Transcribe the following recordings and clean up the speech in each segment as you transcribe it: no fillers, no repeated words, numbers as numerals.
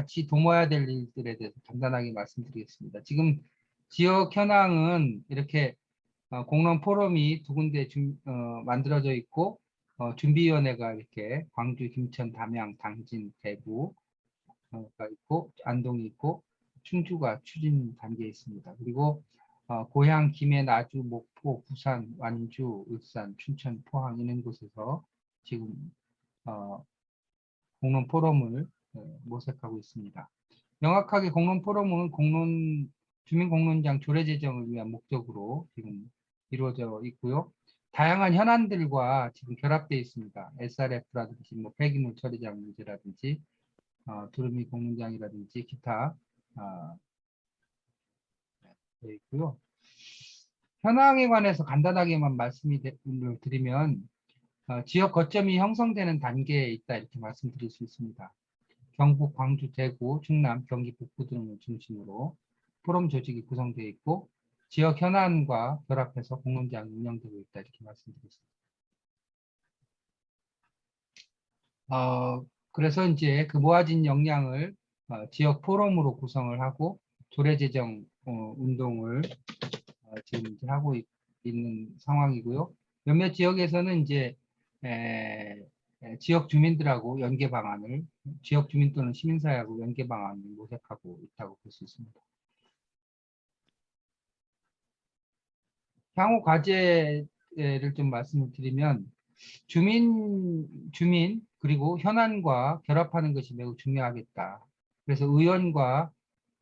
같이 도모해야 될 일들에 대해서 간단하게 말씀드리겠습니다. 지금 지역 현황은 이렇게 공론 포럼이 두 군데 만들어져 있고 준비위원회가 이렇게 광주, 김천, 담양, 당진, 대구가 있고 안동이 있고 충주가 추진 단계에 있습니다. 그리고 고향, 김해, 나주, 목포, 부산, 완주, 울산, 춘천, 포항 이런 곳에서 지금 공론 포럼을 모색하고 있습니다. 명확하게 공론 포럼은 주민 공론장 조례 제정을 위한 목적으로 지금 이루어져 있고요. 다양한 현안들과 지금 결합되어 있습니다. SRF라든지 뭐 폐기물 처리장 문제라든지 두루미 공론장이라든지 기타 되어 있고요. 현황에 관해서 간단하게만 말씀을 드리면 지역 거점이 형성되는 단계에 있다 이렇게 말씀드릴 수 있습니다. 경북, 광주, 대구, 충남, 경기 북부 등을 중심으로 포럼 조직이 구성되어 있고 지역 현안과 결합해서 공론장이 운영되고 있다 이렇게 말씀드렸습니다. 그래서 이제 그 모아진 역량을 지역 포럼으로 구성을 하고 조례 제정 운동을 지금 이제 하고 있는 상황이고요. 몇몇 지역에서는 이제 지역 주민들하고 연계 방안을 지역 주민 또는 시민사회하고 연계 방안을 모색하고 있다고 볼 수 있습니다. 향후 과제를 좀 말씀을 드리면 주민 그리고 현안과 결합하는 것이 매우 중요하겠다. 그래서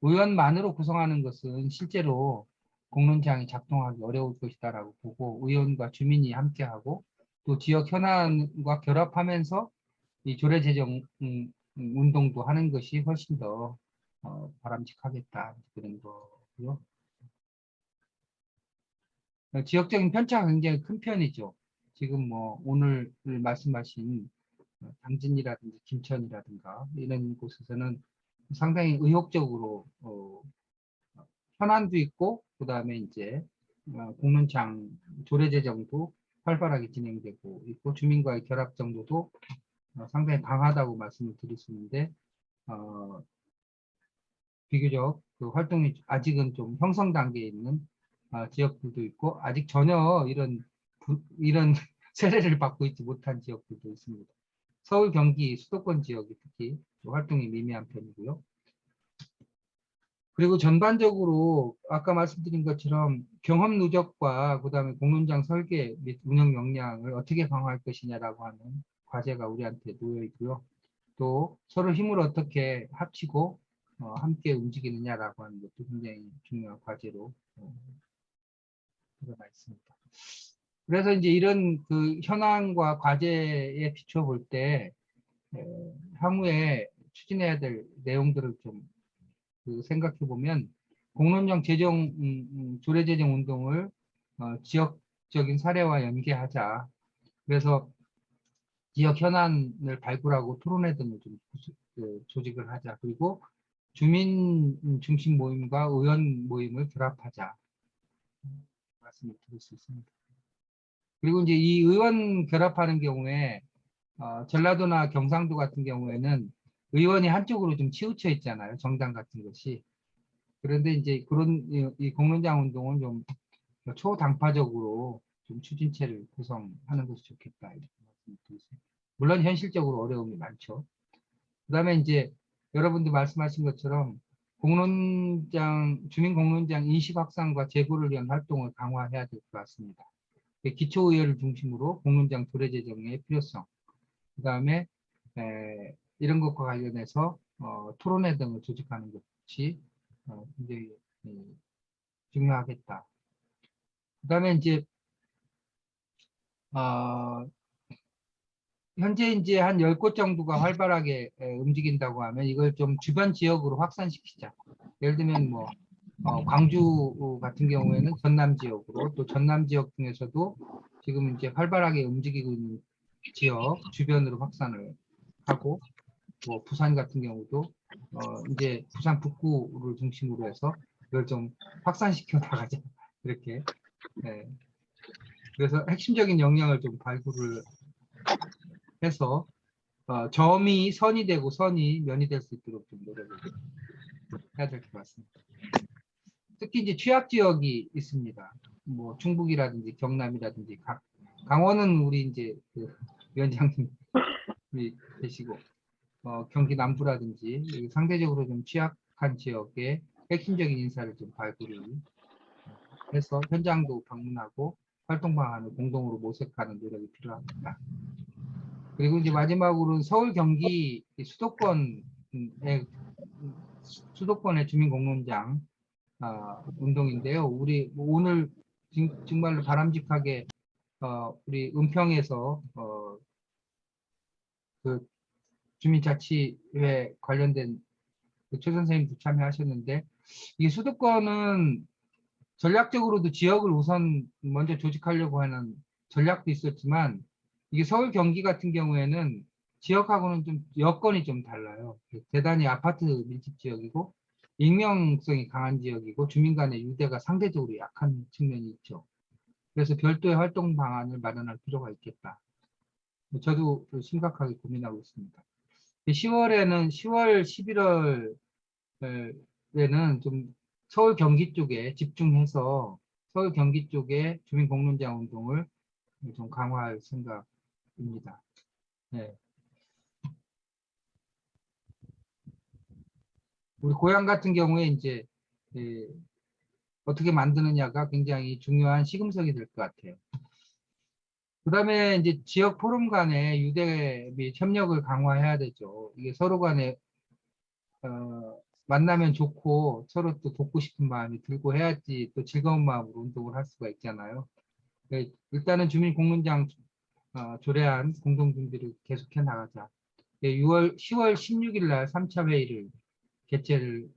의원만으로 구성하는 것은 실제로 공론장이 작동하기 어려울 것이다라고 보고 의원과 주민이 함께하고 또 지역 현안과 결합하면서 이 조례 제정 운동도 하는 것이 훨씬 더 바람직하겠다 그런 거고요. 지역적인 편차가 굉장히 큰 편이죠. 지금 뭐 오늘 말씀하신 당진이라든지 김천이라든가 이런 곳에서는 상당히 의욕적으로 현안도 있고 그다음에 이제 공론장 조례 제정도 활발하게 진행되고 있고 주민과의 결합 정도도 상당히 강하다고 말씀을 드릴 수 있는데 비교적 그 활동이 아직은 좀 형성 단계에 있는 지역들도 있고 아직 전혀 이런 세례를 받고 있지 못한 지역들도 있습니다. 서울, 경기, 수도권 지역이 특히 활동이 미미한 편이고요. 그리고 전반적으로 아까 말씀드린 것처럼 경험 누적과 그다음에 공론장 설계 및 운영 역량을 어떻게 강화할 것이냐라고 하는 과제가 우리한테 놓여 있고요. 또 서로 힘을 어떻게 합치고 함께 움직이느냐라고 하는 것도 굉장히 중요한 과제로 들어가 있습니다. 그래서 이제 이런 그 현황과 과제에 비춰볼 때 향후에 추진해야 될 내용들을 좀 생각해 보면 공론장 제정 조례 제정 운동을 지역적인 사례와 연계하자. 그래서 지역 현안을 발굴하고 토론회 등을 좀 조직을 하자. 그리고 주민 중심 모임과 의원 모임을 결합하자. 말씀을 드릴 수 있습니다. 그리고 이제 이 의원 결합하는 경우에 전라도나 경상도 같은 경우에는 의원이 한쪽으로 좀 치우쳐 있잖아요. 정당 같은 것이. 그런데 이제 그런 이 공론장 운동은 좀 초당파적으로 좀 추진체를 구성하는 것이 좋겠다. 이렇게 말씀드리겠습니다. 물론 현실적으로 어려움이 많죠. 그다음에 이제 여러분들 말씀하신 것처럼 주민 공론장 인식 확산과 제고를 위한 활동을 강화해야 될 것 같습니다. 기초의회를 중심으로 공론장 조례 제정의 필요성, 그다음에 이런 것과 관련해서 토론회 등을 조직하는 것이 굉장히 중요하겠다. 그다음에 이제 현재 이제 한 10곳 정도가 활발하게 움직인다고 하면 이걸 좀 주변 지역으로 확산시키자. 예를 들면 뭐 광주 같은 경우에는 전남 지역으로 또 전남 지역 중에서도 지금 이제 활발하게 움직이고 있는 지역 주변으로 확산을 하고 뭐 부산 같은 경우도 이제 부산 북구를 중심으로 해서 이걸 좀 확산시켜 나가자. 이렇게. 그래서 핵심적인 역량을 좀 발굴을 해서 점이 선이 되고 선이 면이 될 수 있도록 좀 노력을 해야 될 것 같습니다. 특히 이제 취약 지역이 있습니다. 뭐 충북이라든지 경남이라든지 강원은 우리 이제 그 위원장님이 계시고 경기 남부라든지 상대적으로 좀 취약한 지역에 핵심적인 인사를 좀 발굴을 해서 현장도 방문하고 활동 방안을 공동으로 모색하는 노력이 필요합니다. 그리고 이제 마지막으로는 서울 경기 수도권의 주민공론장 운동인데요. 우리 오늘 정말로 바람직하게 우리 은평에서 그 주민자치회 관련된 그최 선생님도 참여하셨는데 이 수도권은 전략적으로도 지역을 우선 먼저 조직하려고 하는 전략도 있었지만 이게 서울 경기 같은 경우에는 지역하고는 좀 여건이 좀 달라요. 대단히 아파트 밀집 지역이고 익명성이 강한 지역이고 주민 간의 유대가 상대적으로 약한 측면이 있죠. 그래서 별도의 활동 방안을 마련할 필요가 있겠다. 저도 심각하게 고민하고 있습니다. 10월, 11월에는 좀 서울 경기 쪽에 집중해서 서울 경기 쪽에 주민공론장 운동을 좀 강화할 생각입니다. 네. 우리 고향 같은 경우에 이제 어떻게 만드느냐가 굉장히 중요한 시금석이 될 것 같아요. 그 다음에 이제 지역 포럼 간의 유대 및 협력을 강화해야 되죠. 이게 서로 간에 만나면 좋고 서로 또 돕고 싶은 마음이 들고 해야지 또 즐거운 마음으로 운동을 할 수가 있잖아요. 일단은 주민공론장 조례안 공동준비를 계속해 나가자. 10월 16일 날 3차 회의를 개최를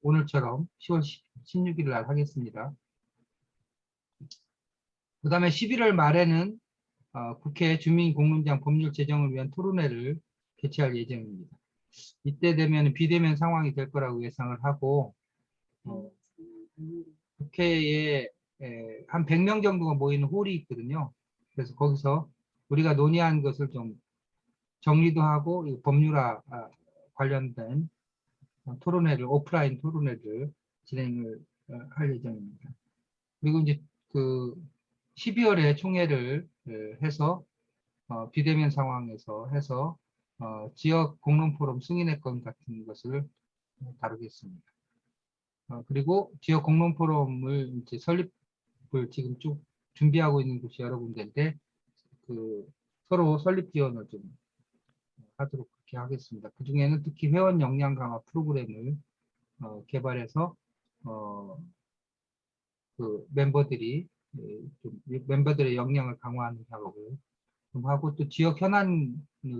오늘처럼 10월 16일 날 하겠습니다. 그 다음에 11월 말에는 국회 주민공론장 법률 제정을 위한 토론회를 개최할 예정입니다. 이때 되면 비대면 상황이 될 거라고 예상을 하고 국회에 한 100명 정도가 모이는 홀이 있거든요. 그래서 거기서 우리가 논의한 것을 좀 정리도 하고 법률화 관련된 토론회를 오프라인 토론회를 진행을 할 예정입니다. 그리고 이제 그 12월에 총회를 해서 비대면 상황에서 해서 지역 공론 포럼 승인의 건 같은 것을 다루겠습니다. 그리고 지역 공론 포럼을 이제 설립을 지금 쭉 준비하고 있는 곳이 여러 군데인데 서로 설립 지원을 좀 하도록 그렇게 하겠습니다. 그 중에는 특히 회원 역량 강화 프로그램을 개발해서 그 멤버들이 좀 멤버들의 역량을 강화하는 작업을 좀 하고 또 지역 현안을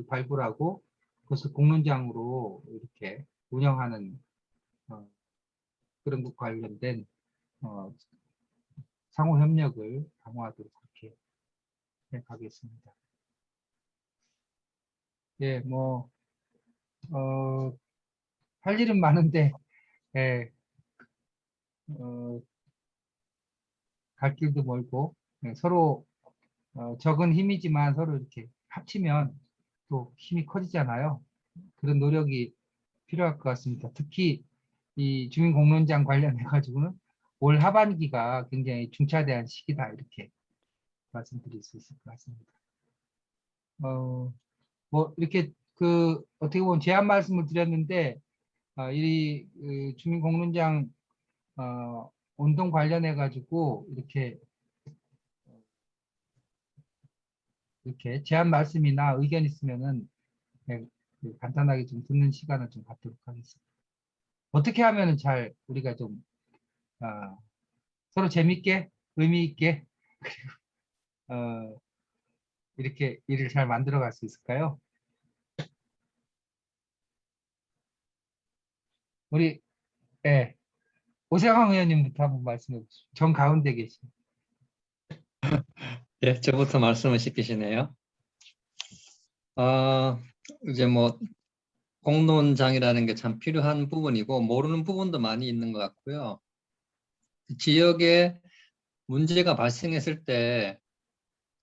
발굴하고 그것을 공론장으로 이렇게 운영하는 그런 것 관련된 상호 협력을 강화하도록 그렇게 해가겠습니다. 예, 뭐 할 일은 많은데 예, 갈 길도 멀고 서로 적은 힘이지만 서로 이렇게 합치면 또 힘이 커지잖아요. 그런 노력이 필요할 것 같습니다. 특히 이 주민공론장 관련해 가지고는 올 하반기가 굉장히 중차대한 시기다 이렇게 말씀드릴 수 있을 것 같습니다. 뭐 이렇게 어떻게 보면 제안 말씀을 드렸는데 이 주민공론장 운동 관련해 가지고 이렇게 제안 말씀이나 의견 있으면은 네, 간단하게 좀 듣는 시간을 좀 갖도록 하겠습니다. 어떻게 하면은 잘 우리가 좀 서로 재밌게 의미 있게 이렇게 일을 잘 만들어 갈 수 있을까요? 우리 예, 오세광 의원님부터 한번 말씀해 주시죠. 정 가운데 계신. 예, 저부터 말씀을 시키시네요. 이제 뭐 공론장이라는 게 참 필요한 부분이고 모르는 부분도 많이 있는 것 같고요. 지역에 문제가 발생했을 때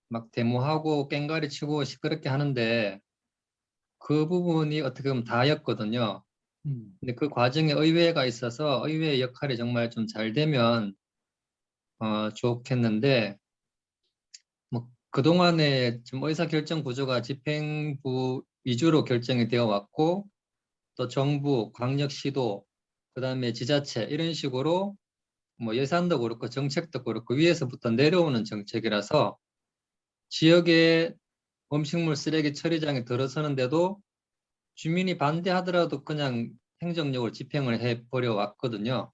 막 데모하고 깽가리 치고 시끄럽게 하는데 그 부분이 어떻게 보면 다였거든요. 근데 그 과정에 의회가 있어서 의회의 역할이 정말 좀 잘 되면 좋겠는데 뭐 그동안에 좀 의사결정 구조가 집행부 위주로 결정이 되어 왔고 또 정부, 광역시도, 그다음에 지자체 이런 식으로 뭐 예산도 그렇고 정책도 그렇고 위에서부터 내려오는 정책이라서 지역의 음식물 쓰레기 처리장에 들어서는데도 주민이 반대하더라도 그냥 행정력으로 집행을 해버려 왔거든요.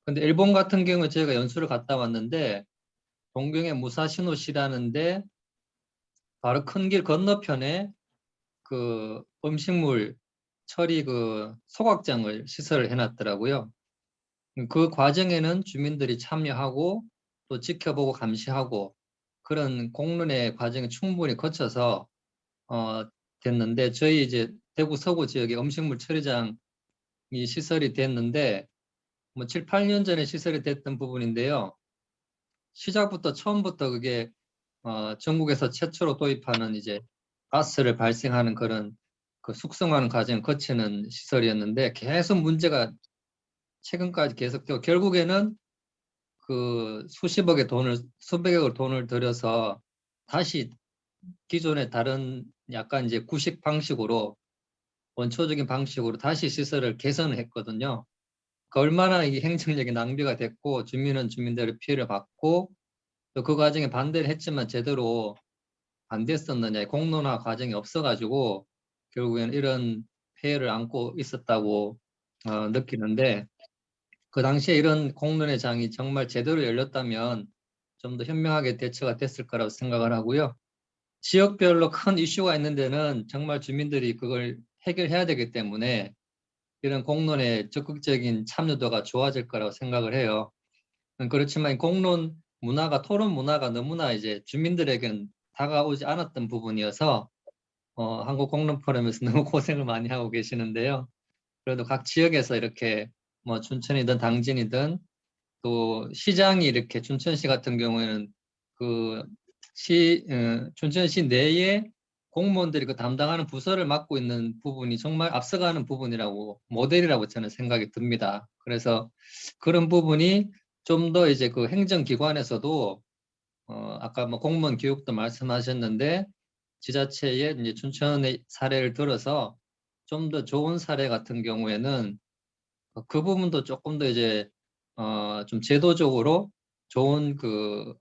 근데 일본 같은 경우에 저희가 연수를 갔다 왔는데 동경의 무사시노시라는데 바로 큰 길 건너편에 그 음식물 처리 그 소각장을 시설을 해놨더라고요. 그 과정에는 주민들이 참여하고 또 지켜보고 감시하고 그런 공론의 과정이 충분히 거쳐서 됐는데 저희 이제 대구 서구 지역에 음식물 처리장이 시설이 됐는데 뭐 7, 8년 전에 시설이 됐던 부분인데요. 시작부터 처음부터 그게 전국에서 최초로 도입하는 이제 가스를 발생하는 그런 그 숙성하는 과정을 거치는 시설이었는데 계속 문제가 최근까지 계속되고 결국에는 그 수십억의 돈을 수백억의 돈을 들여서 다시 기존의 다른 약간 이제 구식 방식으로 원초적인 방식으로 다시 시설을 개선을 했거든요. 그 얼마나 이 행정력이 낭비가 됐고 주민은 주민대로 피해를 받고 또 그 과정에 반대를 했지만 제대로 안 됐었느냐 공론화 과정이 없어가지고 결국에는 이런 폐해를 안고 있었다고 느끼는데 그 당시에 이런 공론의 장이 정말 제대로 열렸다면 좀 더 현명하게 대처가 됐을 거라고 생각을 하고요. 지역별로 큰 이슈가 있는 데는 정말 주민들이 그걸 해결해야 되기 때문에 이런 공론의 적극적인 참여도가 좋아질 거라고 생각을 해요. 그렇지만 공론 문화가 토론 문화가 너무나 이제 주민들에게는 다가오지 않았던 부분이어서 한국 공론 포럼에서 너무 고생을 많이 하고 계시는데요. 그래도 각 지역에서 이렇게 뭐 춘천이든 당진이든 또 시장이 이렇게 춘천시 같은 경우에는 그 춘천시 내에 공무원들이 그 담당하는 부서를 맡고 있는 부분이 정말 앞서가는 부분이라고 모델이라고 저는 생각이 듭니다. 그래서 그런 부분이 좀 더 이제 그 행정기관에서도 아까 뭐 공무원 교육도 말씀하셨는데 지자체의 이제 춘천의 사례를 들어서 좀 더 좋은 사례 같은 경우에는 그 부분도 조금 더 이제 좀 제도적으로 좋은 그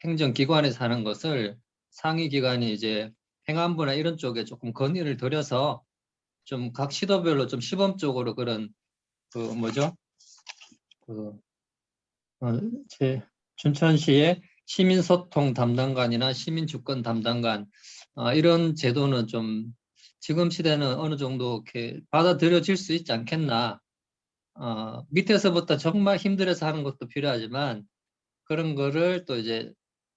행정기관에서 하는 것을 상위 기관이 이제 행안부나 이런 쪽에 조금 건의를 드려서 좀 각 시도별로 좀 시범적으로 그런 그 뭐죠? 그 제 춘천시의 시민소통 담당관이나 시민주권 담당관 이런 제도는 좀 지금 시대는 어느 정도 이렇게 받아들여질 수 있지 않겠나. 밑에서부터 정말 힘들어서 하는 것도 필요하지만 그런 거를 또 이제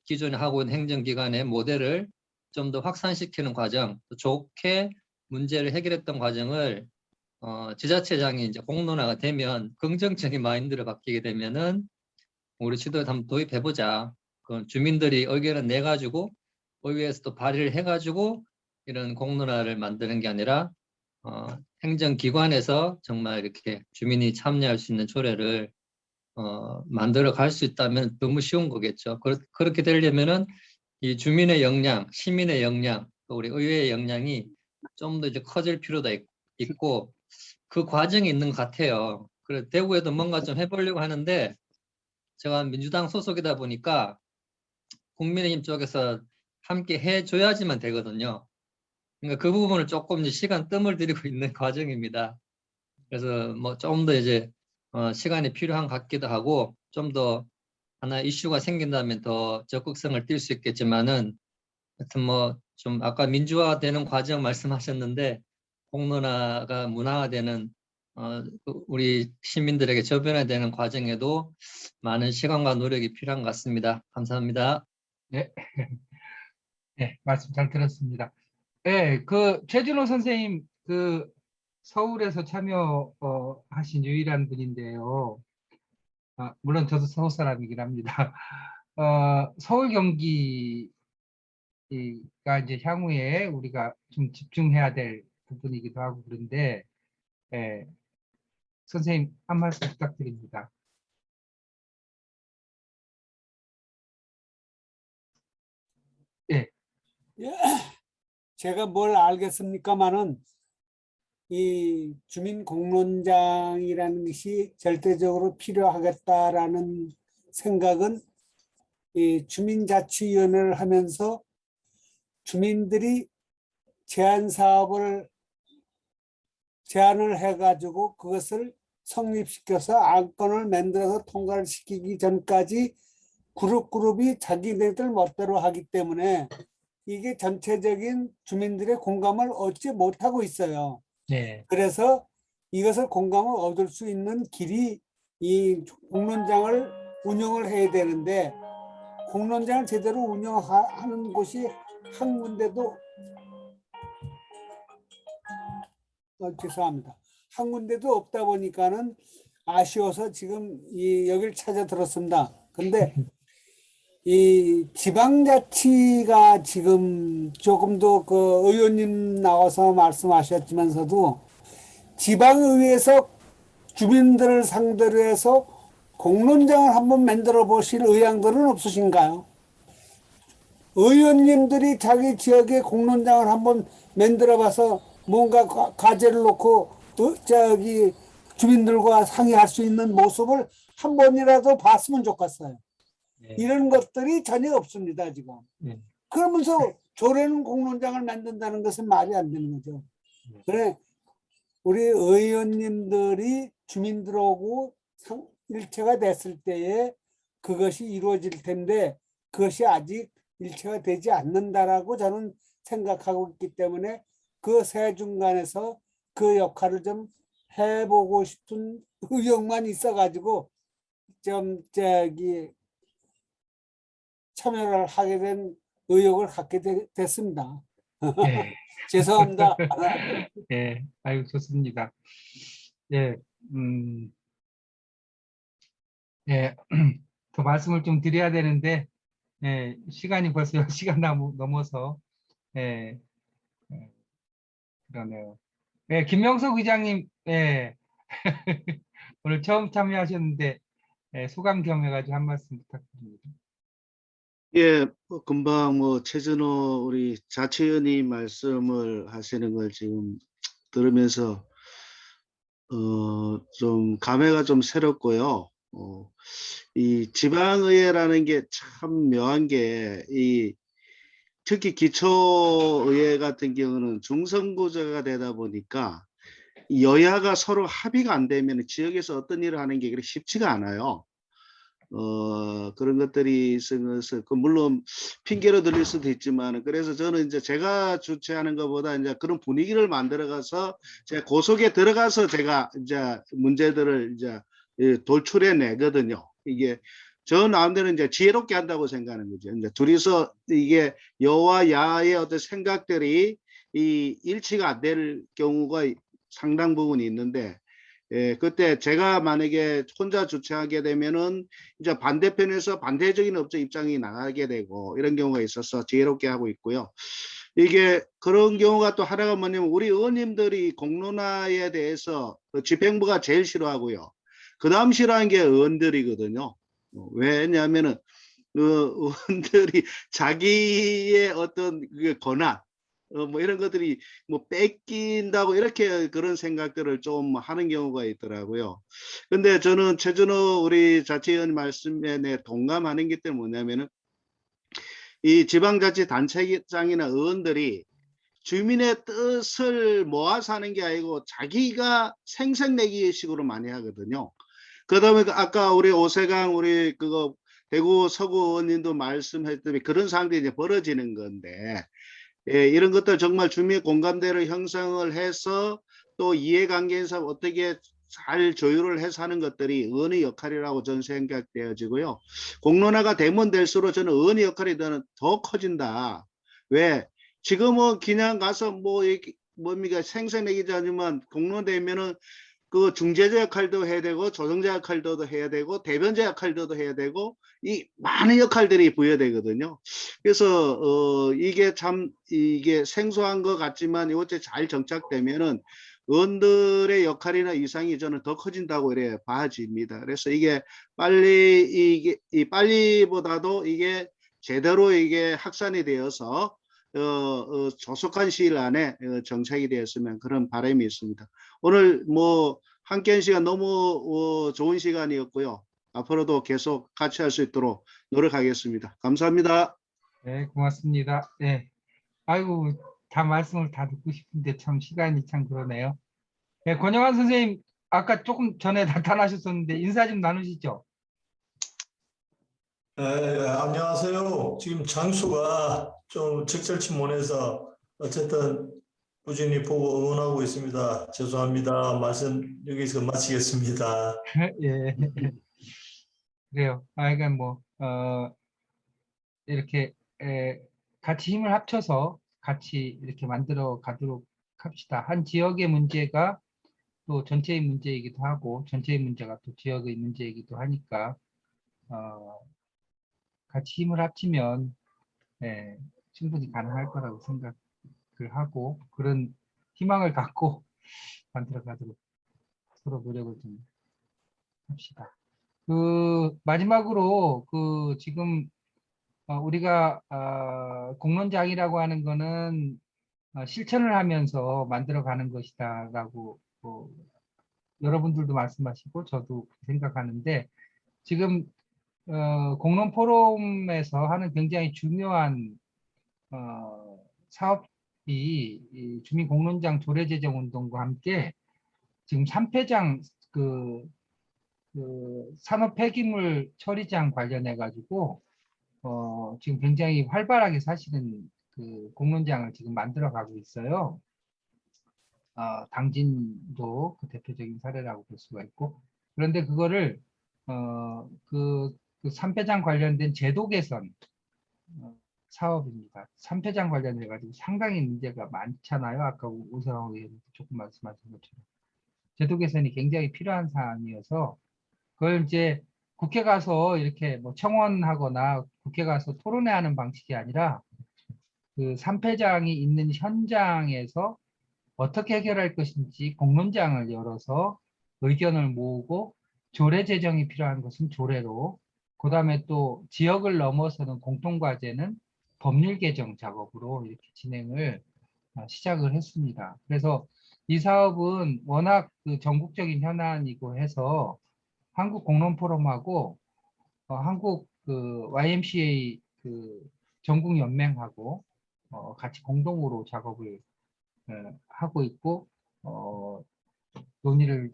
기존에 하고 있는 행정기관의 모델을 좀 더 확산시키는 과정, 또 좋게 문제를 해결했던 과정을 지자체장이 이제 공론화가 되면 긍정적인 마인드로 바뀌게 되면은 우리 지도에 한번 도입해보자. 그 주민들이 의견을 내가지고 의회에서 또 발의를 해가지고 이런 공론화를 만드는 게 아니라 행정기관에서 정말 이렇게 주민이 참여할 수 있는 조례를 만들어 갈 수 있다면 너무 쉬운 거겠죠. 그렇게 되려면은 이 주민의 역량, 시민의 역량, 또 우리 의회의 역량이 좀 더 이제 커질 필요가 있고 그 과정이 있는 것 같아요. 그래 대구에도 뭔가 좀 해보려고 하는데 제가 민주당 소속이다 보니까 국민의힘 쪽에서 함께 해줘야지만 되거든요. 그러니까 그 부분을 조금 이제 시간 뜸을 들이고 있는 과정입니다. 그래서 뭐 좀 더 이제 시간이 필요한 것 같기도 하고 좀 더 하나 이슈가 생긴다면 더 적극성을 띨 수 있겠지만은 하여튼 뭐 좀 아까 민주화되는 과정 말씀하셨는데 공론화가 문화화되는 우리 시민들에게 저변화되는 과정에도 많은 시간과 노력이 필요한 것 같습니다. 감사합니다. 네, 네, 말씀 잘 들었습니다. 네, 그 최진호 선생님 그 서울에서 참여 하신 유일한 분인데요. 물론 저도 서울 사람이긴 합니다. 서울 경기에 이제 향후에 우리가 좀 집중해야 될 부분이기도 하고 그런데 예, 선생님 한 말씀 부탁드립니다. 예, 예, 제가 뭘 알겠습니까마는 이 주민공론장이라는 것이 절대적으로 필요하겠다라는 생각은 이 주민자치위원회를 하면서 주민들이 제안을 해가지고 그것을 성립시켜서 안건을 만들어서 통과를 시키기 전까지 그룹이 자기네들 멋대로 하기 때문에 이게 전체적인 주민들의 공감을 얻지 못하고 있어요. 네, 그래서 이것을 공감을 얻을 수 있는 길이 이 공론장을 운영을 해야 되는데 공론장을 제대로 운영하는 곳이 한 군데도 죄송합니다. 한 군데도 없다 보니까는 아쉬워서 지금 여기를 찾아 들었습니다. 근데 이 지방자치가 지금 조금 더 그 의원님 나와서 말씀하셨지만서도 지방의회에서 주민들을 상대로 해서 공론장을 한번 만들어 보실 의향들은 없으신가요? 의원님들이 자기 지역에 공론장을 한번 만들어 봐서 뭔가 과제를 놓고 주민들과 상의할 수 있는 모습을 한 번이라도 봤으면 좋겠어요. 네, 이런 것들이 전혀 없습니다, 지금. 네. 그러면서 조례는 공론장을 만든다는 것은 말이 안 되는 거죠. 그래, 우리 의원님들이 주민들하고 일체가 됐을 때에 그것이 이루어질 텐데 그것이 아직 일체가 되지 않는다라고 저는 생각하고 있기 때문에 그 세 중간에서 그 역할을 좀 해보고 싶은 의욕만 있어가지고 좀 참여를 하게 된 의욕을 갖게 됐습니다. 예, 죄송합니다. 예, 아유 좋습니다. 예, 예, 더 말씀을 좀 드려야 되는데 예, 시간이 벌써 10시간 넘어서 예, 예, 그러네요. 예, 김명석 의장님, 예, 오늘 처음 참여하셨는데 예, 소감 겸해가지고 한 말씀 부탁드립니다. 예, 금방 최진호 우리 자치위원님 말씀을 하시는 걸 지금 들으면서 좀 감회가 좀 새롭고요. 이 지방의회라는 게 참 묘한 게 특히 기초의회 같은 경우는 중선구조가 되다 보니까 여야가 서로 합의가 안 되면 지역에서 어떤 일을 하는 게 그렇게 쉽지가 않아요. 그런 것들이 있어서 물론 핑계로 들릴 수도 있지만 그래서 저는 이제 제가 주최하는 것보다 이제 그런 분위기를 만들어 가서 제가 그 속에 들어가서 제가 이제 문제들을 이제 돌출해 내거든요. 이게 저 나름대로 이제 지혜롭게 한다고 생각하는 거죠. 이제 둘이서 이게 여와 야의 어떤 생각들이 일치가 안 될 경우가 상당 부분이 있는데 예, 그때 제가 만약에 혼자 주최하게 되면은 이제 반대편에서 반대적인 업체 입장이 나가게 되고 이런 경우가 있어서 지혜롭게 하고 있고요. 이게 그런 경우가 또 하나가 뭐냐면 우리 의원님들이 공론화에 대해서 집행부가 제일 싫어하고요. 그 다음 싫어하는 게 의원들이거든요. 왜냐하면은 의원들이 자기의 어떤 그 권한 이런 것들이 뺏긴다고 이렇게 그런 생각들을 좀 하는 경우가 있더라고요. 근데 저는 최준호 우리 자치위원 말씀에 동감하는 게 뭐냐면은 이 지방자치단체장이나 의원들이 주민의 뜻을 모아서 하는 게 아니고 자기가 생색내기 식으로 많이 하거든요. 그다음에 아까 우리 오세강 우리 대구 서구 의원님도 말씀했더니 그런 상황들이 이제 벌어지는 건데 예, 이런 것들 정말 주민 공감대를 형성을 해서 또 이해관계에서 어떻게 잘 조율을 해서 하는 것들이 의원의 역할이라고 저는 생각되어지고요. 공론화가 되면 될수록 저는 의원의 역할이 더 커진다. 왜? 지금은 그냥 가서 뭡니까 생색내기도 하지만 공론되면은 그 중재자 역할도 해야 되고 조정자 역할도 해야 되고 대변자 역할도 해야 되고 이 많은 역할들이 부여되거든요. 그래서 이게 참 이게 생소한 것 같지만 이것에 잘 정착되면은 의원들의 역할이나 이상이 저는 더 커진다고 이래 봐집니다. 그래서 이게 빨리보다도 이게 제대로 이게 확산이 되어서 조속한 시일 안에 정착이 되었으면 그런 바람이 있습니다. 오늘 뭐 함께한 시간 너무 좋은 시간이었고요. 앞으로도 계속 같이 할 수 있도록 노력하겠습니다. 감사합니다. 네, 고맙습니다. 네. 아이고, 다 말씀을 다 듣고 싶은데 참 시간이 참 그러네요. 네, 권영환 선생님, 아까 조금 전에 나타나셨었는데 인사 좀 나누시죠. 네, 안녕하세요. 지금 장수가 좀 적절치 못해서 어쨌든 꾸준히 보고 응원하고 있습니다. 죄송합니다. 말씀 여기서 마치겠습니다. 예. 그래요. 그러니까 뭐, 이렇게 같이 힘을 합쳐서 같이 이렇게 만들어 가도록 합시다. 한 지역의 문제가 또 전체의 문제이기도 하고, 전체의 문제가 또 지역의 문제이기도 하니까, 같이 힘을 합치면, 충분히 가능할 거라고 생각을 하고, 그런 희망을 갖고 만들어 가도록 서로 노력을 좀 합시다. 마지막으로, 지금, 우리가 공론장이라고 하는 거는 실천을 하면서 만들어가는 것이다라고 여러분들도 말씀하시고 저도 생각하는데 지금 공론 포럼에서 하는 굉장히 중요한 사업이 이 주민 공론장 조례 제정 운동과 함께 지금 3폐장 산업 폐기물 처리장 관련해 가지고 지금 굉장히 활발하게 사실은 공론장을 지금 만들어 가고 있어요. 당진도 그 대표적인 사례라고 볼 수가 있고. 그런데 그거를, 그 3폐장 관련된 제도 개선 사업입니다. 3폐장 관련해 가지고 상당히 문제가 많잖아요. 아까 오세훈 의원님 조금 말씀하신 것처럼. 제도 개선이 굉장히 필요한 사안이어서 그걸 이제 국회 가서 이렇게 뭐 청원하거나 국회 가서 토론회하는 방식이 아니라 그 3폐장이 있는 현장에서 어떻게 해결할 것인지 공론장을 열어서 의견을 모으고 조례 제정이 필요한 것은 조례로 그 다음에 또 지역을 넘어서는 공통과제는 법률 개정 작업으로 이렇게 진행을 시작을 했습니다. 그래서 이 사업은 워낙 전국적인 현안이고 해서 한국 공론 포럼하고 한국 YMCA 전국 연맹하고 같이 공동으로 작업을 하고 있고 논의를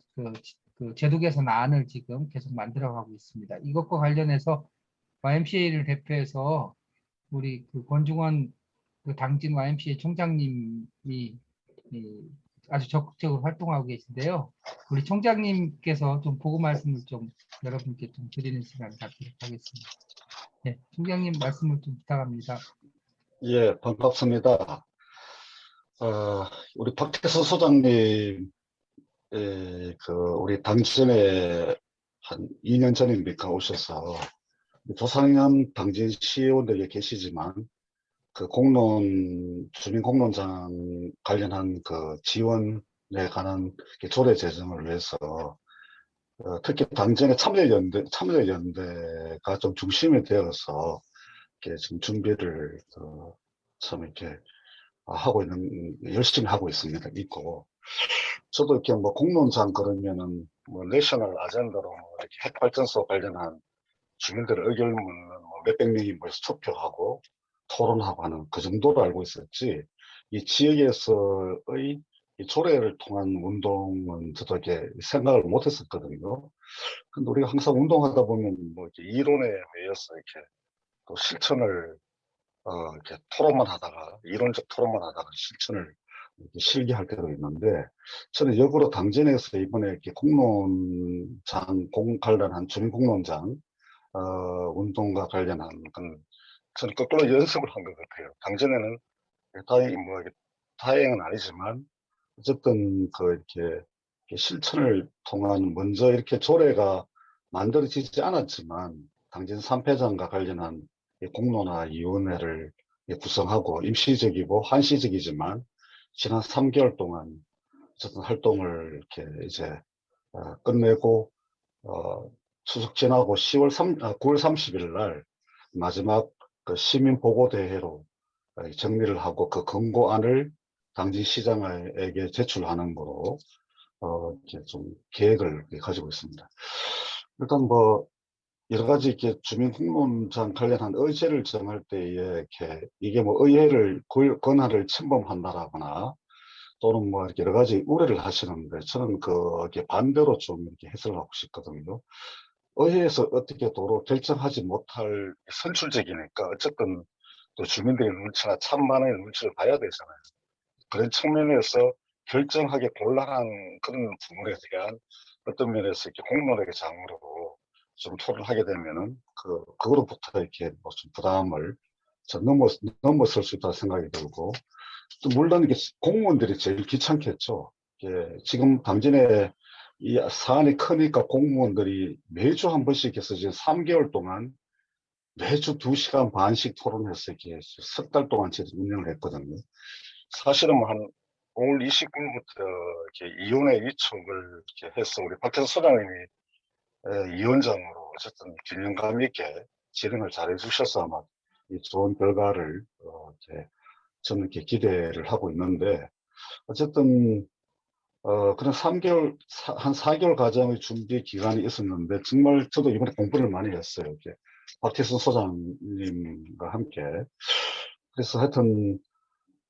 제도 개선 안을 지금 계속 만들어가고 있습니다. 이것과 관련해서 YMCA를 대표해서 우리 권중원 당진 YMCA 총장님이 아주 적극적으로 활동하고 계신데요. 우리 총장님께서 좀 보고 말씀을 좀 여러분께 좀 드리는 시간을 갖도록 하겠습니다. 네, 총장님 말씀을 좀 부탁합니다. 예, 반갑습니다. 우리 박태수 소장님, 우리 당진에 한 2년 전입니까 오셔서 조상현 당진 시의원들에 계시지만 주민 공론장 관련한 지원에 관한 조례 제정을 위해서 특히 당진의 참여연대가 좀 중심이 되어서 지금 준비를 참 이렇게 열심히 하고 있고, 저도 이렇게 뭐 공론장 그러면은 뭐 내셔널 아젠다로 이렇게 핵발전소 관련한 주민들의 의견을 몇백 명이 모여서 투표하고 토론하고 하는 그 정도로 알고 있었지, 이 지역에서의 이 조례를 통한 운동은 저도 이렇게 생각을 못 했었거든요. 근데 우리가 항상 운동하다 보면 뭐 이렇게 이론에 의해서 이렇게 또 실천을 이렇게 이론적 토론만 하다가 실천을 이렇게 실기할 때도 있는데, 저는 역으로 당진에서 이번에 이렇게 관련한 주민 공론장, 운동과 관련한 저는 거꾸로 연습을 한 것 같아요. 당진에는 다행히 다행은 아니지만, 어쨌든 이렇게 실천을 통한 먼저 이렇게 조례가 만들어지지 않았지만 당진 3패장과 관련한 이 공론화위원회를 구성하고 임시적이고 한시적이지만 지난 3개월 동안 어쨌든 활동을 이렇게 이제 끝내고 추석 지나고 9월 30일 날 마지막 그 시민 보고 대회로 정리를 하고 그 권고안을 당진시장에게 제출하는 거로 이렇게 좀 계획을 가지고 있습니다. 일단 뭐 여러 가지 이렇게 주민 공론장 관련한 의제를 정할 때에 이렇게 이게 뭐 의회를 권한을 침범한다라거나 또는 뭐 이렇게 여러 가지 우려를 하시는데 저는 이렇게 반대로 좀 이렇게 해석을 하고 싶거든요. 의회에서 어떻게 도로 결정하지 못할 선출직이니까 어쨌든 또 주민들의 눈치나 천만의 눈치를 봐야 되잖아요. 그런 측면에서 결정하기 곤란한 그런 부분에 대한 어떤 면에서 이렇게 공론의 장으로 좀 토론하게 되면은 그거로부터 이렇게 무슨 부담을 좀 넘어설 수 있다고 생각이 들고 또 물론 이게 공무원들이 제일 귀찮겠죠. 이게 지금 당진에 이 사안이 크니까 공무원들이 매주 한 번씩 해서 지금 3개월 동안 매주 2시간 반씩 토론해서 이렇게 석 달 동안 제가 운영을 했거든요. 사실은 한 5월 29일부터 이렇게 이혼의 위촉을 이렇게 해서 우리 박태수 소장님이 위원장으로 어쨌든 균형감 있게 진행을 잘 해주셔서 아마 이 좋은 결과를 이렇게 저는 이렇게 기대를 하고 있는데 어쨌든 그런 3개월 한 4개월 과정의 준비 기간이 있었는데 정말 저도 이번에 공부를 많이 했어요. 이렇게 박태수 소장님과 함께 그래서 하여튼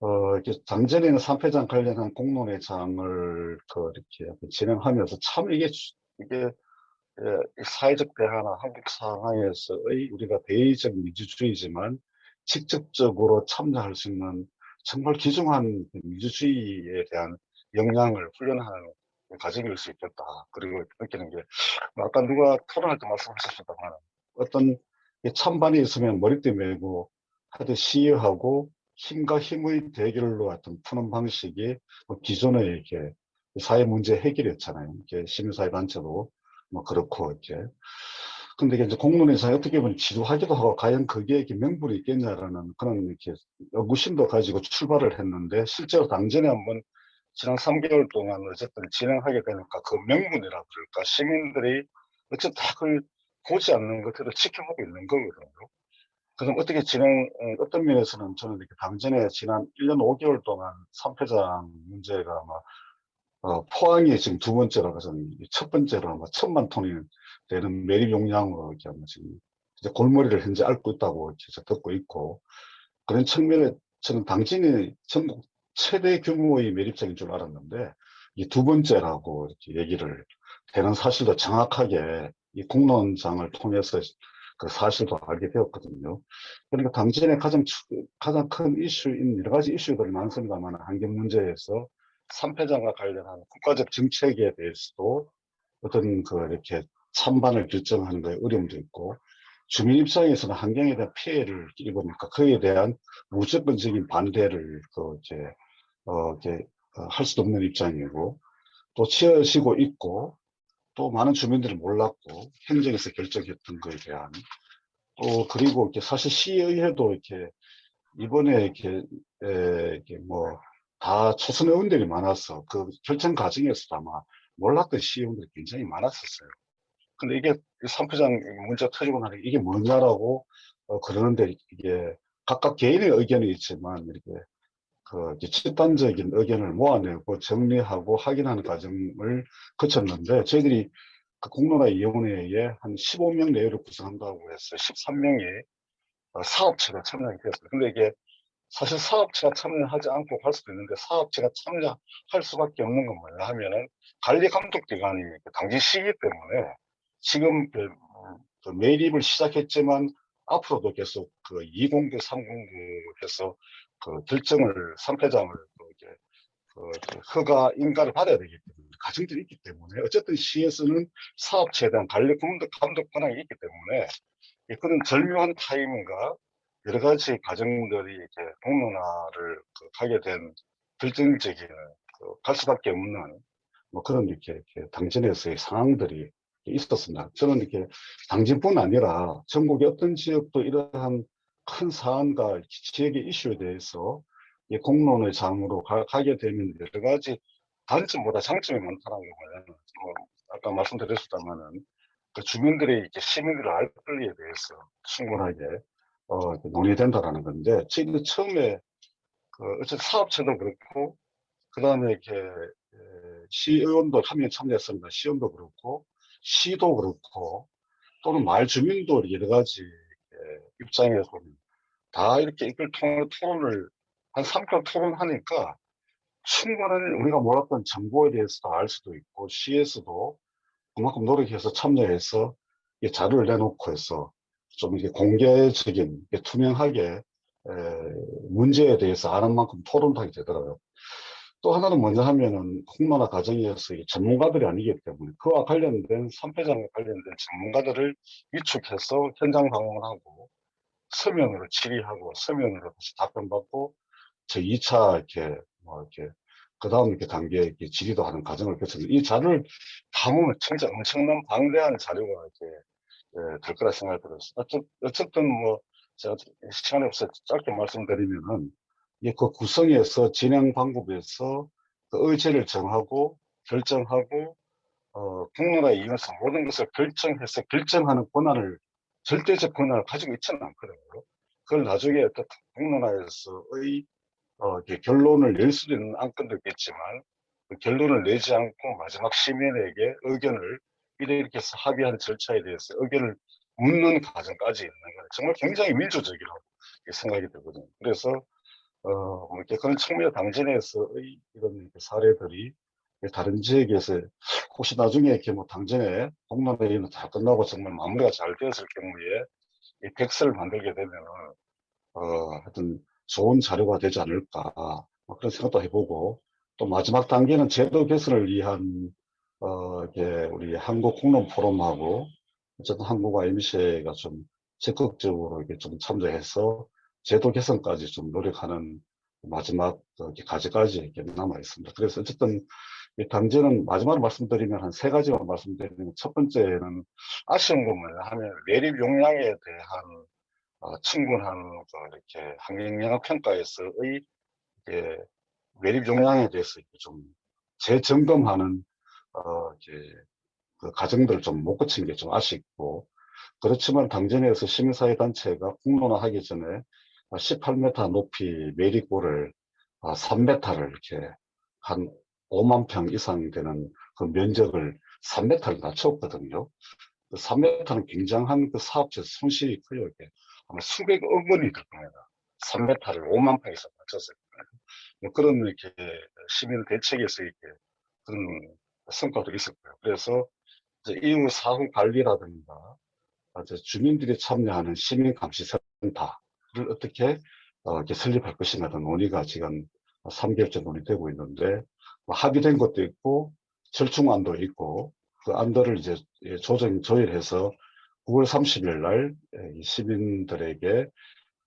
이렇게 당전에는 3패장 관련한 공론회장을 이렇게 진행하면서 참 이게 이 사회적 대화나 한국 상황에서의 우리가 대의적 민주주의지만 직접적으로 참여할 수 있는 정말 귀중한 민주주의에 대한 역량을 훈련하는 과정일 수 있겠다. 그리고 느끼는 게 아까 누가 토론할 때 말씀하셨습니다만 어떤 찬반이 있으면 머리띠 메고 하여튼 시위하고 힘과 힘의 대결로 하여튼 푸는 방식이 뭐 기존에 이렇게 사회 문제 해결이었잖아요. 이렇게 시민사회 단체도 뭐 그렇고 이렇게. 근데 이게 이제 공론회장이 어떻게 보면 지루하기도 하고 과연 거기에 이렇게 명분이 있겠냐라는 그런 이렇게 의구심도 가지고 출발을 했는데 실제로 당전에 한번 지난 3개월 동안 어쨌든 진행하게 되니까 그 명분이라 그럴까 시민들이 어쨌든 다 그걸 보지 않는 것들을 지켜보고 있는 거거든요. 그럼 어떻게 어떤 면에서는 저는 이렇게 당전에 지난 1년 5개월 동안 3패장 문제가 아마 포항이 지금 두 번째로 가서는 첫 번째로 아마 1,000만 톤이 되는 매립 용량으로 이렇게 아마 지금 이제 골머리를 현재 앓고 있다고 이렇게 듣고 있고 그런 측면에 저는 당진이 전국 최대 규모의 매립장인 줄 알았는데 이 두 번째라고 이렇게 얘기를 되는 사실도 정확하게 이 공론장을 통해서 그 사실도 알게 되었거든요. 그러니까 당진의 가장 큰 이슈인 여러 가지 이슈들이 많습니다만 환경 문제에서 3패장과 관련한 국가적 정책에 대해서도 어떤 이렇게 찬반을 결정하는 데 어려움도 있고 주민 입장에서는 환경에 대한 피해를 입으니까 그에 대한 무조건적인 반대를 이렇게 할 수도 없는 입장이고 또 치여지고 있고 또 많은 주민들이 몰랐고 행정에서 결정했던 거에 대한 또 그리고 이렇게 사실 시의회도 이렇게 이번에 이렇게 뭐 다 초선 의원들이 많아서 그 결정 과정에서도 아마 몰랐던 시의원들이 굉장히 많았었어요. 근데 이게 3패장 문제가 터지고 나니까 이게 뭐냐라고 그러는데 이게 각각 개인의 의견이 있지만 이렇게 이제 집단적인 의견을 모아내고 정리하고 확인하는 과정을 거쳤는데 저희들이 그 공론화위원회에 한 15명 내외로 구성한다고 해서 13명이 사업체가 참여하게 되었어요. 근데 이게 사실 사업체가 참여하지 않고 할 수도 있는데 사업체가 참여할 수밖에 없는 건 뭐냐 하면은 관리 감독 기관이 당진시기 때문에 지금 그 매립을 시작했지만 앞으로도 계속 209, 309 해서 결정을 3패장을 이렇게 허가 인가를 받아야 되기 때문에 과정들이 있기 때문에 어쨌든 시에서는 사업체에 대한 관리 감독 권한이 있기 때문에 그런 절묘한 타이밍과 여러 가지 과정들이 이제 공론화를 하게 된 결정적인 갈 수밖에 없는 뭐 그런 이렇게 당진에서의 상황들이 있었습니다. 저는 이렇게 당진뿐 아니라 전국의 어떤 지역도 이러한 큰 사안과 지역의 이슈에 대해서 이 공론의 장으로 가게 되면 여러 가지 단점보다 장점이 많다는 거예요. 뭐 아까 말씀드렸었다마는 그 주민들의 이제 시민들의 알 권리에 대해서 충분하게 논의된다라는 건데, 지금 처음에 어쨌든 사업체도 그렇고, 그 다음에 이렇게 시의원도 한 명 참여했습니다. 시의원도 그렇고, 시도 그렇고, 또는 마을 주민도 여러 가지 입장에서 다 이렇게 이걸 토론을 한 3편 토론하니까 충분한 우리가 몰랐던 정보에 대해서도 알 수도 있고, 시에서도 그만큼 노력해서 참여해서 자료를 내놓고 해서 좀 이게 공개적인, 투명하게 문제에 대해서 아는 만큼 토론도 하게 되더라고요. 또 하나는 뭐냐 하면은 공론화 과정에서 전문가들이 아니기 때문에 그와 관련된 3패장에 관련된 전문가들을 위축해서 현장 방문하고 서면으로 질의하고 서면으로 다시 답변받고 저 2차 이렇게 그 다음 이렇게 단계 이렇게 질의도 하는 과정을 거쳐서 이 자료를 다 보면 진짜 엄청난 방대한 자료가 이렇게 될 거라 생각이 들었어요. 어쨌든 뭐 제가 시간이 없어서 짧게 말씀드리면은 이게 그 구성에서 진행 방법에서 그 의제를 정하고 결정하고 공론화에 이어서 모든 것을 결정해서 결정하는 권한을 절대적 권한을 가지고 있지는 않거든요. 그걸 나중에 또 공론화에서의 이렇게 결론을 낼 수도 있는 안건도 있겠지만 그 결론을 내지 않고 마지막 시민에게 의견을 이렇게 해서 합의한 절차에 대해서 의견을 묻는 과정까지 있는 거예요. 정말 굉장히 민주적이라고 생각이 들거든요. 그래서 뭐 이렇게 그런 측면의 당진에서의 이런 사례들이 다른 지역에서 혹시 나중에 이렇게 뭐 당진에 공론회의는 다 끝나고 정말 마무리가 잘 되었을 경우에 이 백서를 만들게 되면은 하여튼 좋은 자료가 되지 않을까 뭐 그런 생각도 해보고, 또 마지막 단계는 제도 개선을 위한 이게 우리 한국 공론 포럼하고 어쨌든 한국 IMC가 좀 적극적으로 이렇게 좀 참여해서 제도 개선까지 좀 노력하는 마지막 과제까지 이렇게 남아 있습니다. 그래서 어쨌든 이 당제는 마지막으로 말씀드리면 한 세 가지만 말씀드리면, 첫 번째는 아쉬운 건 뭐냐 하면 매립 용량에 대한 충분한 이렇게 환경영향 평가에서의 이게 매립 용량에 대해서 이렇게 좀 재점검하는 이제 그 과정들을 좀 못 거친 게 좀 아쉽고, 그렇지만 당진에서 시민사회단체가 공론화하기 전에 18m 높이 매립고를 3m를 이렇게 한 5만 평 이상 되는 그 면적을 3m를 낮췄거든요. 그 3m는 굉장한 그 사업체 손실이 커요. 이게 아마 수백억 원이 될 겁니다. 3m를 5만 평 이상 낮췄을 거예요. 뭐 그런 이렇게 시민 대책에서 이렇게 그런 성과도 있었고요. 그래서 이제 이후 사후 관리라든가 주민들이 참여하는 시민감시센터를 어떻게 이렇게 설립할 것인가 등 논의가 지금 3개월째 논의되고 있는데, 뭐 합의된 것도 있고 절충안도 있고, 그 안들을 이제 조율해서 9월 30일 날 시민들에게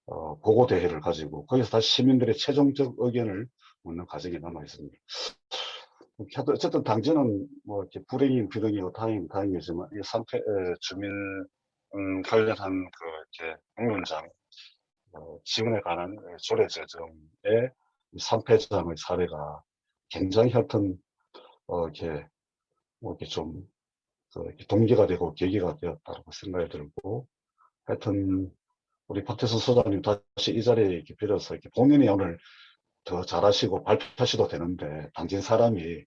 보고 대회를 가지고 거기서 다시 시민들의 최종적 의견을 묻는 과정이 남아 있습니다. 어쨌든 당진은 뭐 이렇게 불행인 비등이고 다행이지만 이 주민 관련한 이렇게 공론장 지원에 관한 조례 제정의 3패장의 사례가 굉장히 하여튼 이렇게 뭐 이렇게 좀 이렇게 동기가 되고 계기가 되었다고 생각이 들고, 하여튼 우리 박태수 소장님 다시 이 자리에 이렇게 빌어서 이렇게 본인이 오늘 더 잘하시고 발표하셔도 되는데 당진 사람이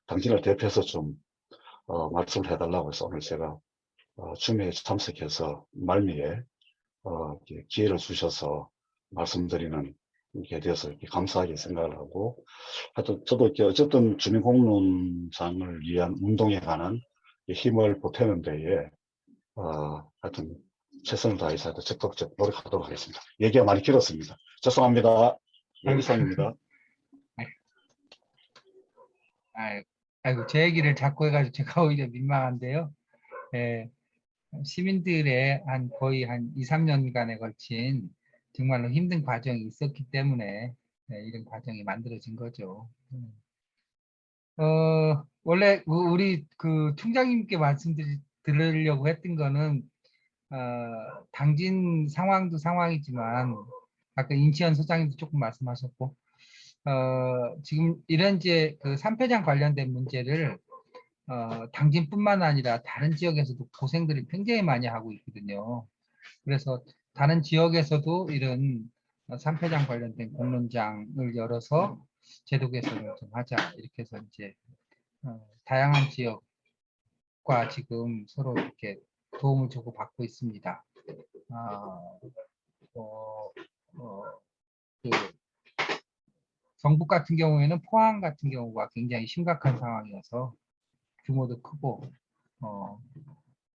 당진을 대표해서 좀 말씀을 해달라고 해서 오늘 제가 줌에 참석해서 말미에 이렇게 기회를 주셔서 말씀드리는 게 되어서 이렇게 감사하게 생각을 하고, 하여튼 저도 이렇게 어쨌든 주민공론장을 위한 운동에 관한 힘을 보태는 데에 하여튼 최선을 다해서 적극적 노력하도록 하겠습니다. 얘기가 많이 길었습니다. 죄송합니다. 예, 이상입니다. 아이고, 제 얘기를 자꾸 해가지고 제가 오히려 민망한데요. 예, 시민들의 거의 한 2, 3년간에 걸친 정말로 힘든 과정이 있었기 때문에 이런 과정이 만들어진 거죠. 원래 우리 그 총장님께 들으려고 했던 거는 당진 상황도 상황이지만 아까 인치현 소장님도 조금 말씀하셨고 지금 이런 이제 그 산패장 관련된 문제를 당진뿐만 아니라 다른 지역에서도 고생들을 굉장히 많이 하고 있거든요. 그래서 다른 지역에서도 이런 산패장 관련된 공론장을 열어서 제도 개선을 좀 하자 이렇게 해서 이제 다양한 지역과 지금 서로 이렇게 도움을 주고 받고 있습니다. 그 경북 같은 경우에는 포항 같은 경우가 굉장히 심각한 상황이어서 규모도 크고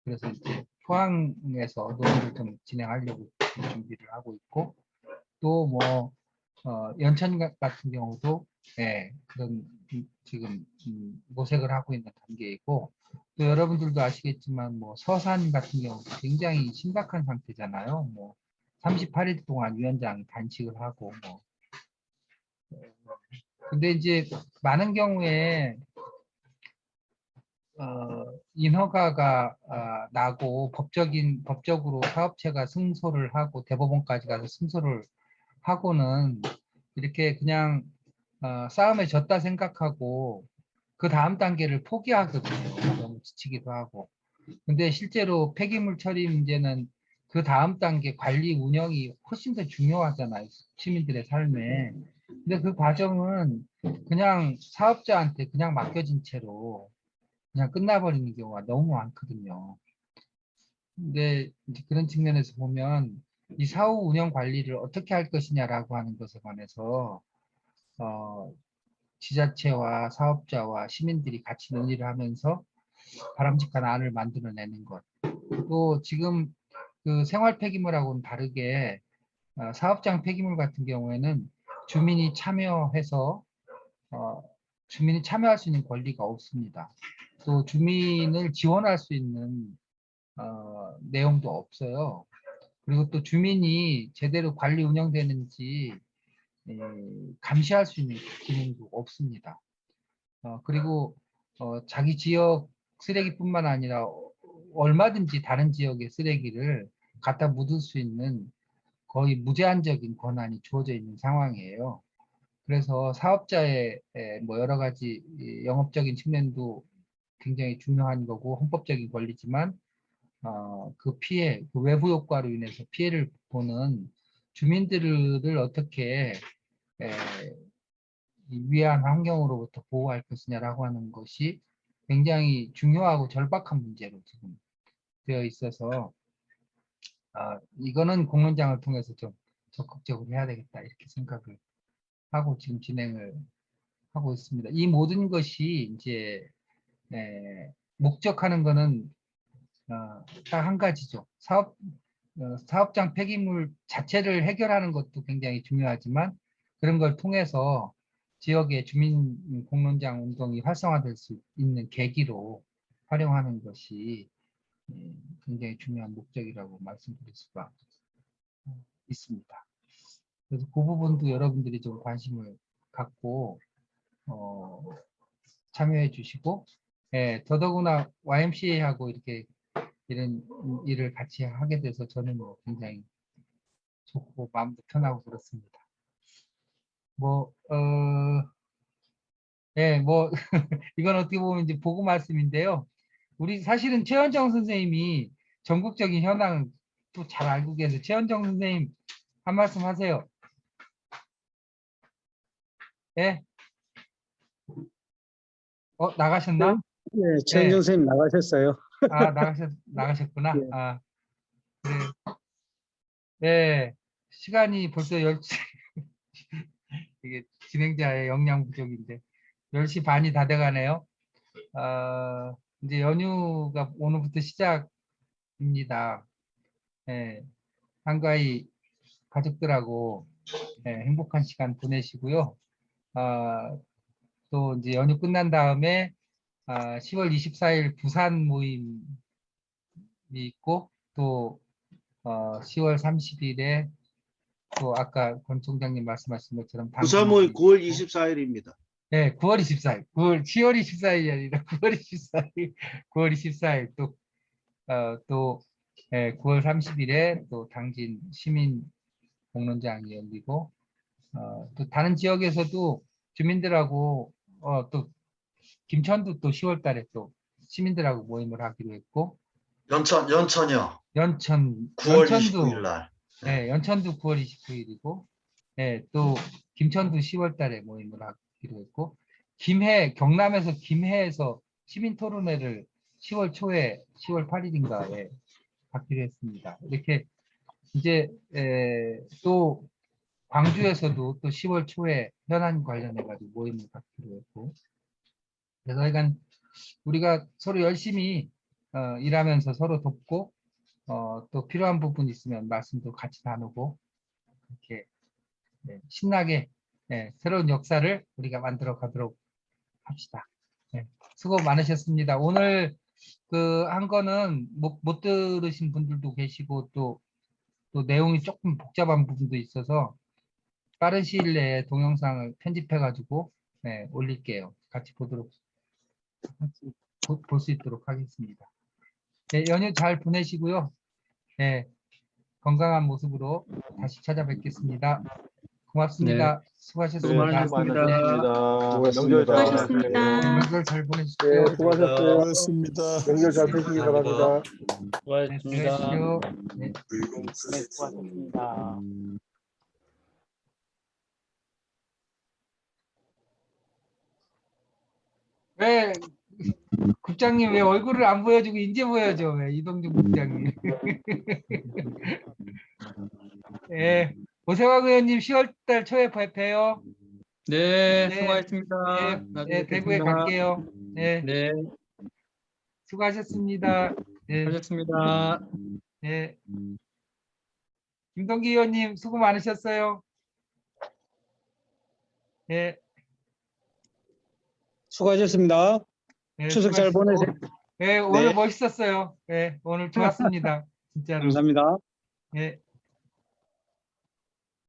그래서 이제 포항에서 논의를 좀 진행하려고 준비를 하고 있고 또 뭐 연천 같은 경우도 그런 지금 모색을 하고 있는 단계이고 또 여러분들도 아시겠지만 뭐 서산 같은 경우도 굉장히 심각한 상태잖아요. 뭐 38일 동안 위원장이 단식을 하고 뭐 근데 이제 많은 경우에 인허가가 나고 법적으로 사업체가 승소를 하고 대법원까지 가서 승소를 하고는 이렇게 그냥 싸움에 졌다 생각하고 그 다음 단계를 포기하거든요. 너무 지치기도 하고. 근데 실제로 폐기물 처리 문제는 그 다음 단계 관리 운영이 훨씬 더 중요하잖아요. 시민들의 삶에. 근데 그 과정은 그냥 사업자한테 그냥 맡겨진 채로 그냥 끝나버리는 경우가 너무 많거든요. 근데 이제 그런 측면에서 보면 이 사후 운영 관리를 어떻게 할 것이냐라고 하는 것에 관해서 지자체와 사업자와 시민들이 같이 논의를 하면서 바람직한 안을 만들어내는 것. 또 지금 그 생활 폐기물하고는 다르게 사업장 폐기물 같은 경우에는 주민이 참여해서 주민이 참여할 수 있는 권리가 없습니다. 또 주민을 지원할 수 있는 내용도 없어요. 그리고 또 주민이 제대로 관리 운영되는지 감시할 수 있는 기능도 없습니다. 그리고 자기 지역 쓰레기뿐만 아니라 얼마든지 다른 지역의 쓰레기를 갖다 묻을 수 있는 거의 무제한적인 권한이 주어져 있는 상황이에요. 그래서 사업자의 뭐 여러 가지 영업적인 측면도 굉장히 중요한 거고 헌법적인 권리지만 그 피해, 그 외부 효과로 인해서 피해를 보는 주민들을 어떻게 위한 환경으로부터 보호할 것이냐라고 하는 것이 굉장히 중요하고 절박한 문제로 지금 되어 있어서 이거는 공론장을 통해서 좀 적극적으로 해야 되겠다 이렇게 생각을 하고 지금 진행을 하고 있습니다. 이 모든 것이 이제 목적하는 거는 딱 한 가지죠. 사업장 폐기물 자체를 해결하는 것도 굉장히 중요하지만 그런 걸 통해서 지역의 주민 공론장 운동이 활성화될 수 있는 계기로 활용하는 것이 굉장히 중요한 목적이라고 말씀드릴 수가 있습니다. 그래서 그 부분도 여러분들이 좀 관심을 갖고 참여해 주시고 더더구나 YMCA하고 이렇게 이런 일을 같이 하게 돼서 저는 굉장히 좋고 마음도 편하고 그렇습니다. 뭐 이건 어떻게 보면 이제 보고 말씀인데요. 우리 사실은 최현정 선생님이 전국적인 현황 또 잘 알고 계세요. 최현정 선생님 한 말씀 하세요. 예? 나가셨나? 네, 최현정 선생님 나가셨어요. 나가셨구나. 예. 그래. 네. 시간이 벌써 10시. 이게 진행자의 역량 부족인데 10시 반이 다 돼가네요. 이제 연휴가 오늘부터 시작입니다. 한가히 가족들하고 행복한 시간 보내시고요. 또 이제 연휴 끝난 다음에 10월 24일 부산 모임이 있고 또 10월 30일에 또 아까 권 총장님 말씀하신 것처럼 부산 모임 9월 24일입니다. 네, 9월 24일. 10월 24일이 아니라 9월 24일. 9월 24일 또 9월 30일에 또 당진 시민 공론장이 열리고 또 다른 지역에서도 주민들하고 또 김천도 또 10월 달에 또 시민들하고 모임을 하기로 했고 연천이요. 연천도 9월 29일 날. 네, 연천도 9월 29일이고 또 김천도 10월 달에 모임을 하기로 했고 경남에서 김해에서 시민 토론회를 10월 초에 10월 8일인가에 하기로 했습니다. 이렇게 이제 또 광주에서도 또 10월 초에 현안 관련해 가지고 모임을 갖기로 했고 그래서 약간 우리가 서로 열심히 일하면서 서로 돕고 또 필요한 부분 있으면 말씀도 같이 나누고 이렇게 신나게 새로운 역사를 우리가 만들어 가도록 합시다. 수고 많으셨습니다. 오늘 한 거는 못 들으신 분들도 계시고 또 내용이 조금 복잡한 부분도 있어서 빠른 시일 내에 동영상을 편집해 가지고 올릴게요. 같이 볼 수 있도록 하겠습니다. 연휴 잘 보내시고요. 건강한 모습으로 다시 찾아뵙겠습니다. 고맙습니다. 수고하셨습니다. 수고하셨습니다. 명절 잘 보내십시오. 네, 수고하셨어요. 고맙습니다. 명절 잘 되시기 바랍니다. 수고하십시오. 네. 수고하셨습니다. 왜 국장님 왜 얼굴을 안 보여주고 이제 보여줘? 왜 이동준 국장님? 오세환 의원님 10월달 초에 뵈요. 네, 네. 수고하셨습니다. 나중에 대구에 뵙겠습니다. 갈게요. 네, 수고하셨습니다. 수고하셨습니다. 김동기 의원님 수고 많으셨어요. 수고하셨습니다. 추석 잘 보내세요. 오늘 멋있었어요. 오늘 좋았습니다. 진짜로. 감사합니다.